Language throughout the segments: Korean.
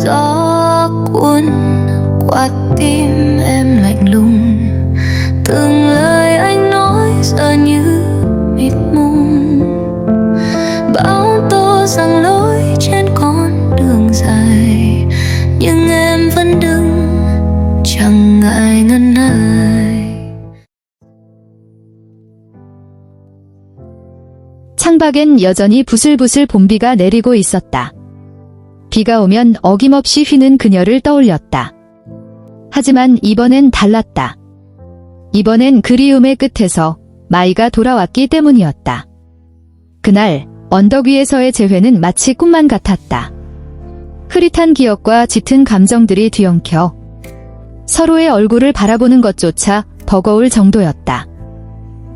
Gió cuốn qua tim em lạnh lùng, từng lời anh nói giờ như mịt mùng. Bão tố giăng lối trên con đường dài, nhưng em vẫn đứng chẳng ngại ngần ngại. 창밖엔 여전히 부슬부슬 봄비가 내리고 있었다. 비가 오면 어김없이 휘는 그녀를 떠올렸다. 하지만 이번엔 달랐다. 이번엔 그리움의 끝에서 마이가 돌아왔기 때문이었다. 그날 언덕 위에서의 재회는 마치 꿈만 같았다. 흐릿한 기억과 짙은 감정들이 뒤엉켜 서로의 얼굴을 바라보는 것조차 버거울 정도였다.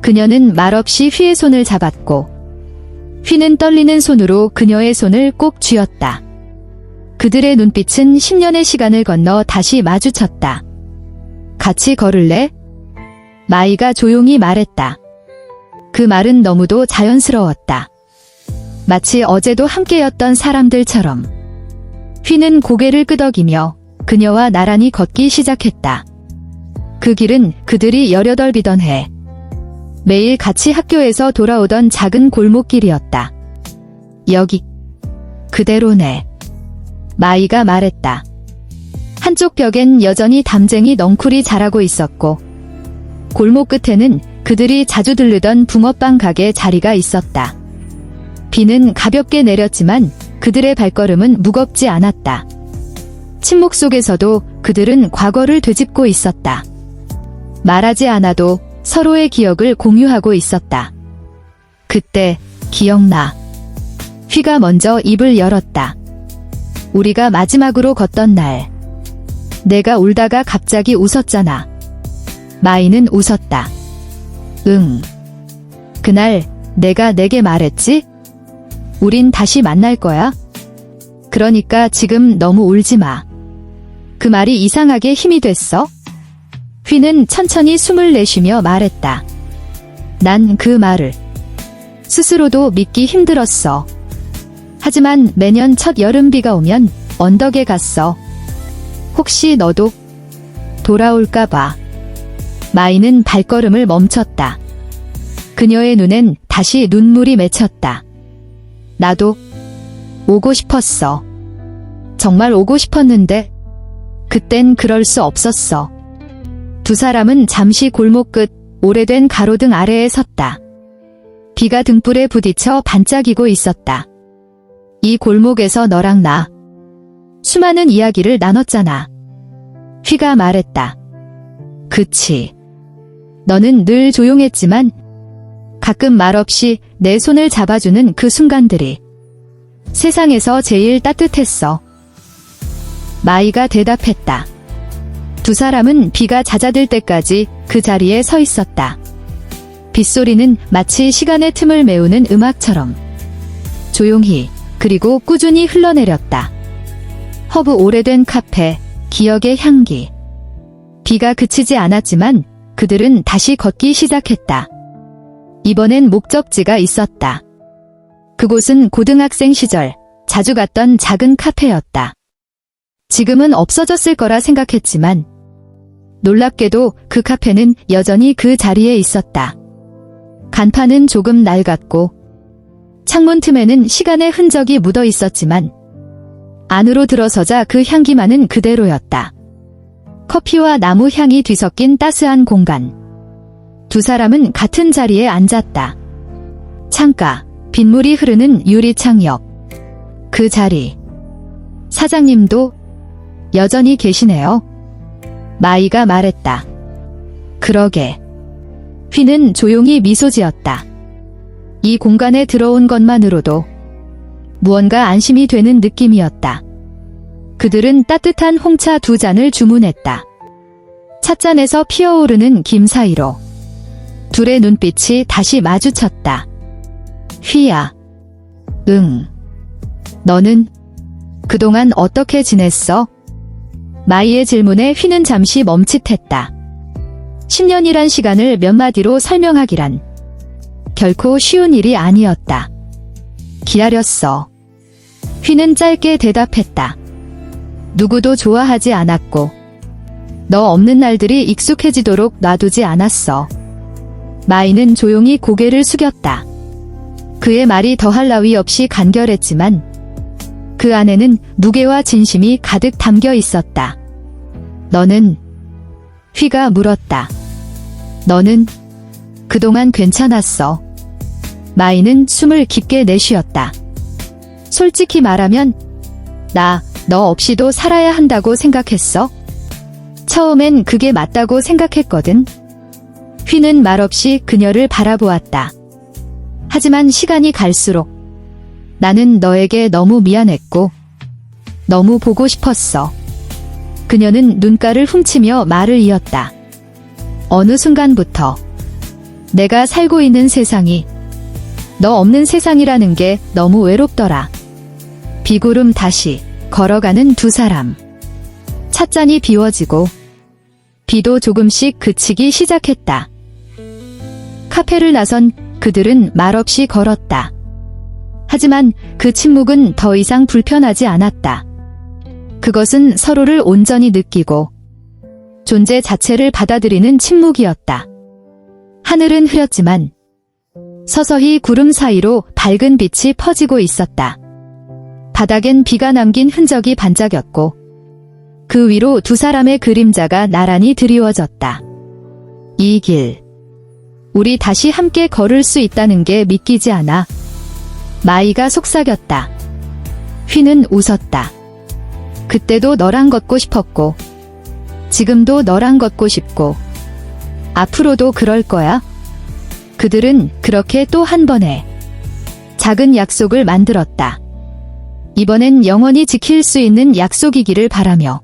그녀는 말없이 휘의 손을 잡았고 휘는 떨리는 손으로 그녀의 손을 꼭 쥐었다. 그들의 눈빛은 10년의 시간을 건너 다시 마주쳤다. 같이 걸을래? 마이가 조용히 말했다. 그 말은 너무도 자연스러웠다. 마치 어제도 함께였던 사람들처럼. 휘는 고개를 끄덕이며 그녀와 나란히 걷기 시작했다. 그 길은 그들이 18비던 해 매일 같이 학교에서 돌아오던 작은 골목길이었다. 여기 그대로네. 마이가 말했다. 한쪽 벽엔 여전히 담쟁이 넝쿨이 자라고 있었고 골목 끝에는 그들이 자주 들르던 붕어빵 가게 자리가 있었다. 비는 가볍게 내렸지만 그들의 발걸음은 무겁지 않았다. 침묵 속에서도 그들은 과거를 되짚고 있었다. 말하지 않아도 서로의 기억을 공유하고 있었다. 그때 기억나. 휘가 먼저 입을 열었다. 우리가 마지막으로 걷던 날, 내가 울다가 갑자기 웃었잖아. 마이는 웃었다. 응. 그날 내가 내게 말했지? 우린 다시 만날 거야. 그러니까 지금 너무 울지 마. 그 말이 이상하게 힘이 됐어? 휘는 천천히 숨을 내쉬며 말했다. 난 그 말을 스스로도 믿기 힘들었어. 하지만 매년 첫 여름비가 오면 언덕에 갔어. 혹시 너도 돌아올까봐. 마이는 발걸음을 멈췄다. 그녀의 눈엔 다시 눈물이 맺혔다. 나도 오고 싶었어. 정말 오고 싶었는데 그땐 그럴 수 없었어. 두 사람은 잠시 골목 끝 오래된 가로등 아래에 섰다. 비가 등불에 부딪혀 반짝이고 있었다. 이 골목에서 너랑 나 수많은 이야기를 나눴잖아. 휘가 말했다. 그치. 너는 늘 조용했지만 가끔 말없이 내 손을 잡아주는 그 순간들이 세상에서 제일 따뜻했어. 마이가 대답했다. 두 사람은 비가 잦아들 때까지 그 자리에 서 있었다. 빗소리는 마치 시간의 틈을 메우는 음악처럼 조용히 그리고 꾸준히 흘러내렸다. 허브 오래된 카페, 기억의 향기. 비가 그치지 않았지만 그들은 다시 걷기 시작했다. 이번엔 목적지가 있었다. 그곳은 고등학생 시절 자주 갔던 작은 카페였다. 지금은 없어졌을 거라 생각했지만 놀랍게도 그 카페는 여전히 그 자리에 있었다. 간판은 조금 낡았고 창문 틈에는 시간의 흔적이 묻어 있었지만 안으로 들어서자 그 향기만은 그대로였다. 커피와 나무 향이 뒤섞인 따스한 공간. 두 사람은 같은 자리에 앉았다. 창가, 빗물이 흐르는 유리창 옆. 그 자리. 사장님도 여전히 계시네요. 마이가 말했다. 그러게. 휘는 조용히 미소 지었다. 이 공간에 들어온 것만으로도 무언가 안심이 되는 느낌이었다. 그들은 따뜻한 홍차 2잔을 주문했다. 찻잔에서 피어오르는 김 사이로 둘의 눈빛이 다시 마주쳤다. 휘야. 응. 너는 그동안 어떻게 지냈어? 마이의 질문에 휘는 잠시 멈칫했다. 10년이란 시간을 몇 마디로 설명하기란 결코 쉬운 일이 아니었다. 기다렸어. 휘는 짧게 대답했다. 누구도 좋아하지 않았고 너 없는 날들이 익숙해지도록 놔두지 않았어. 마이는 조용히 고개를 숙였다. 그의 말이 더할 나위 없이 간결했지만 그 안에는 무게와 진심이 가득 담겨 있었다. 너는? 휘가 물었다. 너는? 그동안 괜찮았어. 마이는 숨을 깊게 내쉬었다. 솔직히 말하면 너 없이도 살아야 한다고 생각했어? 처음엔 그게 맞다고 생각했거든. 휘는 말없이 그녀를 바라보았다. 하지만 시간이 갈수록 나는 너에게 너무 미안했고 너무 보고 싶었어. 그녀는 눈가를 훔치며 말을 이었다. 어느 순간부터 내가 살고 있는 세상이 너 없는 세상이라는 게 너무 외롭더라. 비구름 다시 걸어가는 두 사람. 찻잔이 비워지고 비도 조금씩 그치기 시작했다. 카페를 나선 그들은 말없이 걸었다. 하지만 그 침묵은 더 이상 불편하지 않았다. 그것은 서로를 온전히 느끼고 존재 자체를 받아들이는 침묵이었다. 하늘은 흐렸지만 서서히 구름 사이로 밝은 빛이 퍼지고 있었다. 바닥엔 비가 남긴 흔적이 반짝였고 그 위로 두 사람의 그림자가 나란히 드리워졌다. 이 길, 우리 다시 함께 걸을 수 있다는 게 믿기지 않아. 마이가 속삭였다. 휘는 웃었다. 그때도 너랑 걷고 싶었고 지금도 너랑 걷고 싶고 앞으로도 그럴 거야. 그들은 그렇게 또 한 번의 작은 약속을 만들었다. 이번엔 영원히 지킬 수 있는 약속이기를 바라며.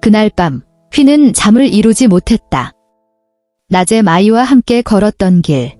그날 밤 휘는 잠을 이루지 못했다. 낮에 마이와 함께 걸었던 길,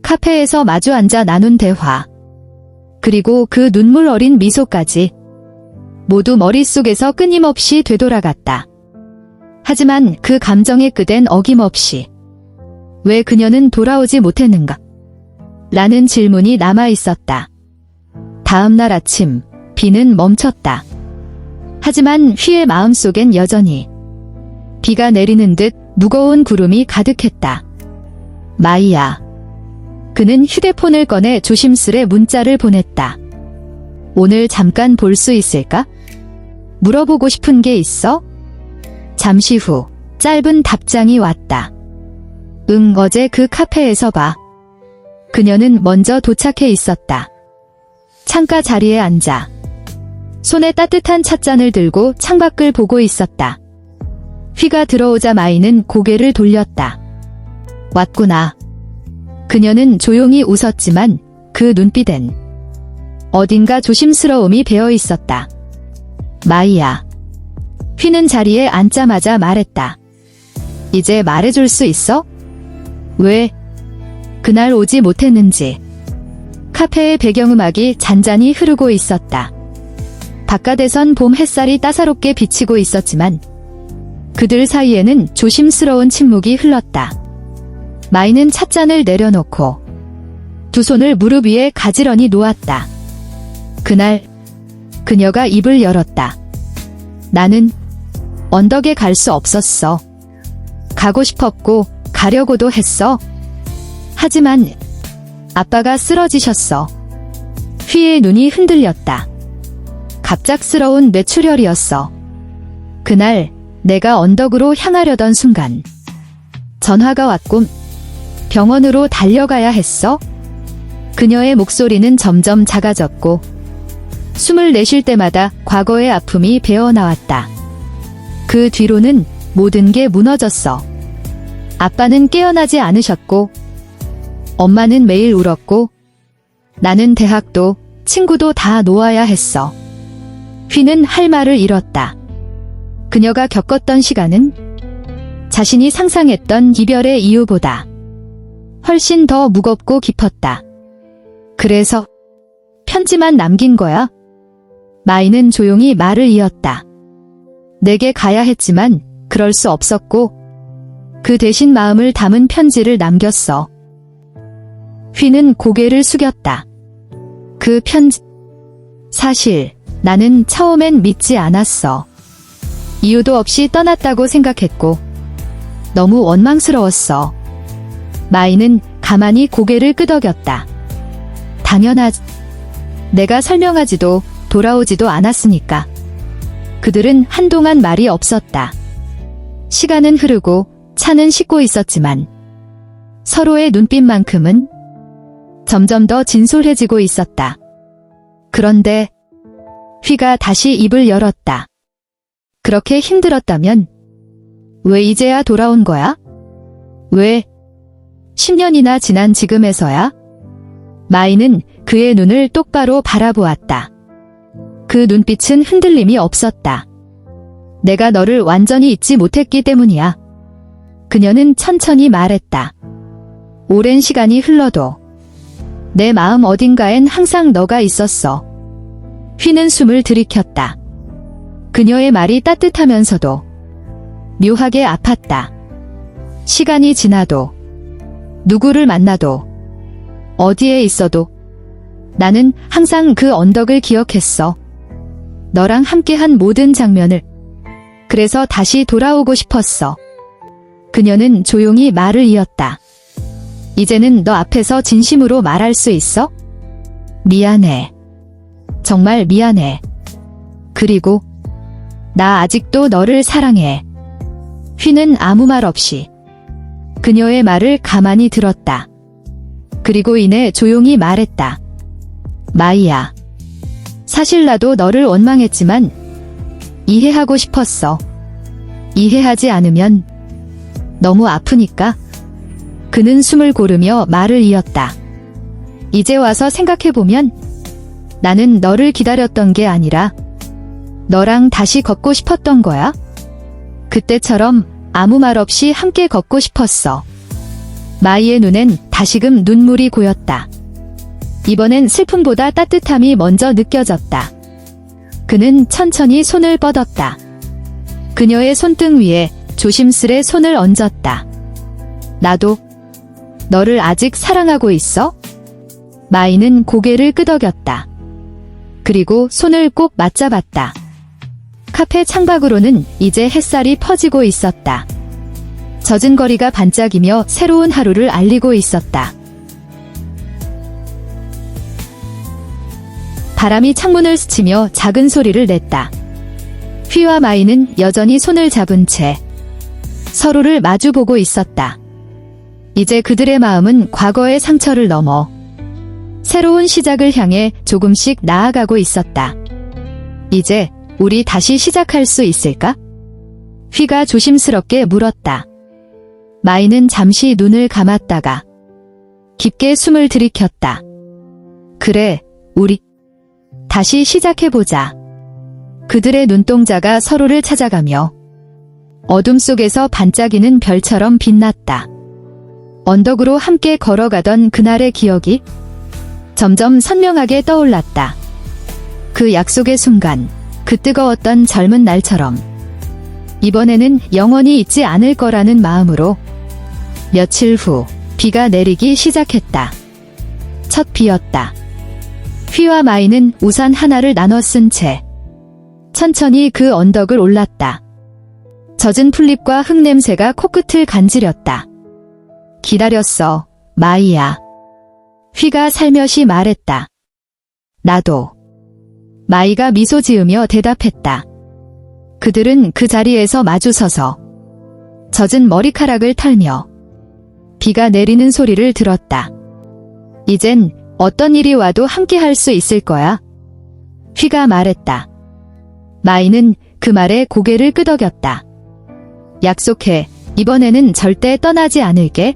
카페에서 마주 앉아 나눈 대화, 그리고 그 눈물 어린 미소까지 모두 머릿속에서 끊임없이 되돌아갔다. 하지만 그 감정의 끝엔 어김없이 왜 그녀는 돌아오지 못했는가? 라는 질문이 남아 있었다. 다음 날 아침 비는 멈췄다. 하지만 휘의 마음속엔 여전히 비가 내리는 듯 무거운 구름이 가득했다. 마이야. 그는 휴대폰을 꺼내 조심스레 문자를 보냈다. 오늘 잠깐 볼 수 있을까? 물어보고 싶은 게 있어? 잠시 후 짧은 답장이 왔다. 응, 어제 그 카페에서 봐. 그녀는 먼저 도착해 있었다. 창가 자리에 앉아 손에 따뜻한 찻잔을 들고 창밖을 보고 있었다. 휘가 들어오자 마이는 고개를 돌렸다. 왔구나. 그녀는 조용히 웃었지만 그 눈빛엔 어딘가 조심스러움이 배어 있었다. 마이야. 휘는 자리에 앉자마자 말했다. 이제 말해줄 수 있어? 왜 그날 오지 못했는지. 카페의 배경음악이 잔잔히 흐르고 있었다. 바깥에선 봄 햇살이 따사롭게 비치고 있었지만 그들 사이에는 조심스러운 침묵이 흘렀다. 마이는 찻잔을 내려놓고 두 손을 무릎 위에 가지런히 놓았다. 그날 그녀가 입을 열었다. 나는 언덕에 갈 수 없었어. 가고 싶었고 가려고도 했어. 하지만 아빠가 쓰러지셨어. 휘의 눈이 흔들렸다. 갑작스러운 뇌출혈이었어. 그날 내가 언덕으로 향하려던 순간 전화가 왔고 병원으로 달려가야 했어. 그녀의 목소리는 점점 작아졌고 숨을 내쉴 때마다 과거의 아픔이 배어나왔다. 그 뒤로는 모든 게 무너졌어. 아빠는 깨어나지 않으셨고 엄마는 매일 울었고 나는 대학도 친구도 다 놓아야 했어. 휘는 할 말을 잃었다. 그녀가 겪었던 시간은 자신이 상상했던 이별의 이유보다 훨씬 더 무겁고 깊었다. 그래서 편지만 남긴 거야? 마이는 조용히 말을 이었다. 내게 가야 했지만 그럴 수 없었고 그 대신 마음을 담은 편지를 남겼어. 휘는 고개를 숙였다. 그 편지, 사실 나는 처음엔 믿지 않았어. 이유도 없이 떠났다고 생각했고 너무 원망스러웠어. 마이는 가만히 고개를 끄덕였다. 당연하지. 내가 설명하지도 돌아오지도 않았으니까. 그들은 한동안 말이 없었다. 시간은 흐르고 차는 식고 있었지만 서로의 눈빛만큼은 점점 더 진솔해지고 있었다. 그런데 휘가 다시 입을 열었다. 그렇게 힘들었다면 왜 이제야 돌아온 거야? 왜 10년이나 지난 지금에서야? 마이는 그의 눈을 똑바로 바라보았다. 그 눈빛은 흔들림이 없었다. 내가 너를 완전히 잊지 못했기 때문이야. 그녀는 천천히 말했다. 오랜 시간이 흘러도 내 마음 어딘가엔 항상 너가 있었어. 휘는 숨을 들이켰다. 그녀의 말이 따뜻하면서도 묘하게 아팠다. 시간이 지나도 누구를 만나도 어디에 있어도 나는 항상 그 언덕을 기억했어. 너랑 함께한 모든 장면을. 그래서 다시 돌아오고 싶었어. 그녀는 조용히 말을 이었다. 이제는 너 앞에서 진심으로 말할 수 있어? 미안해. 정말 미안해. 그리고 나 아직도 너를 사랑해. 휘는 아무 말 없이 그녀의 말을 가만히 들었다. 그리고 이내 조용히 말했다. 마이야. 사실 나도 너를 원망했지만 이해하고 싶었어. 이해하지 않으면 너무 아프니까. 그는 숨을 고르며 말을 이었다. 이제 와서 생각해보면 나는 너를 기다렸던 게 아니라 너랑 다시 걷고 싶었던 거야. 그때처럼 아무 말 없이 함께 걷고 싶었어. 마이의 눈엔 다시금 눈물이 고였다. 이번엔 슬픔보다 따뜻함이 먼저 느껴졌다. 그는 천천히 손을 뻗었다. 그녀의 손등 위에 조심스레 손을 얹었다. 나도 너를 아직 사랑하고 있어? 마이는 고개를 끄덕였다. 그리고 손을 꼭 맞잡았다. 카페 창밖으로는 이제 햇살이 퍼지고 있었다. 젖은 거리가 반짝이며 새로운 하루를 알리고 있었다. 바람이 창문을 스치며 작은 소리를 냈다. 휘와 마이는 여전히 손을 잡은 채 서로를 마주보고 있었다. 이제 그들의 마음은 과거의 상처를 넘어 새로운 시작을 향해 조금씩 나아가고 있었다. 이제 우리 다시 시작할 수 있을까? 휘가 조심스럽게 물었다. 마이는 잠시 눈을 감았다가 깊게 숨을 들이켰다. 그래, 우리 다시 시작해보자. 그들의 눈동자가 서로를 찾아가며 어둠 속에서 반짝이는 별처럼 빛났다. 언덕으로 함께 걸어가던 그날의 기억이 점점 선명하게 떠올랐다. 그 약속의 순간, 그 뜨거웠던 젊은 날처럼 이번에는 영원히 잊지 않을 거라는 마음으로 며칠 후 비가 내리기 시작했다. 첫 비였다. 휘와 마이는 우산 하나를 나눠 쓴 채 천천히 그 언덕을 올랐다. 젖은 풀잎과 흙냄새가 코끝을 간지렸다. 기다렸어, 마이야. 휘가 살며시 말했다. 나도. 마이가 미소 지으며 대답했다. 그들은 그 자리에서 마주서서 젖은 머리카락을 털며 비가 내리는 소리를 들었다. 이젠 어떤 일이 와도 함께 할 수 있을 거야. 휘가 말했다. 마이는 그 말에 고개를 끄덕였다. 약속해, 이번에는 절대 떠나지 않을게.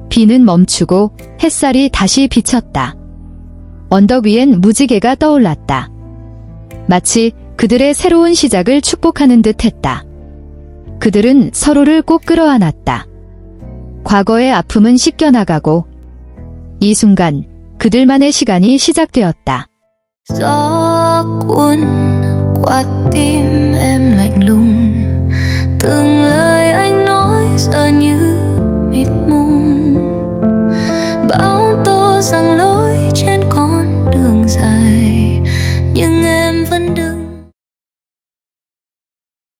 비는 멈추고 햇살이 다시 비쳤다. 언덕 위엔 무지개가 떠올랐다. 마치 그들의 새로운 시작을 축복하는 듯 했다. 그들은 서로를 꼭 끌어안았다. 과거의 아픔은 씻겨나가고 이 순간 그들만의 시간이 시작되었다. Gió cuốn qua tim em lạnh lùng. Từng lời anh nói giờ như mịt mùng. Bão tố giăng lối trên con đường dài. vẫn đứng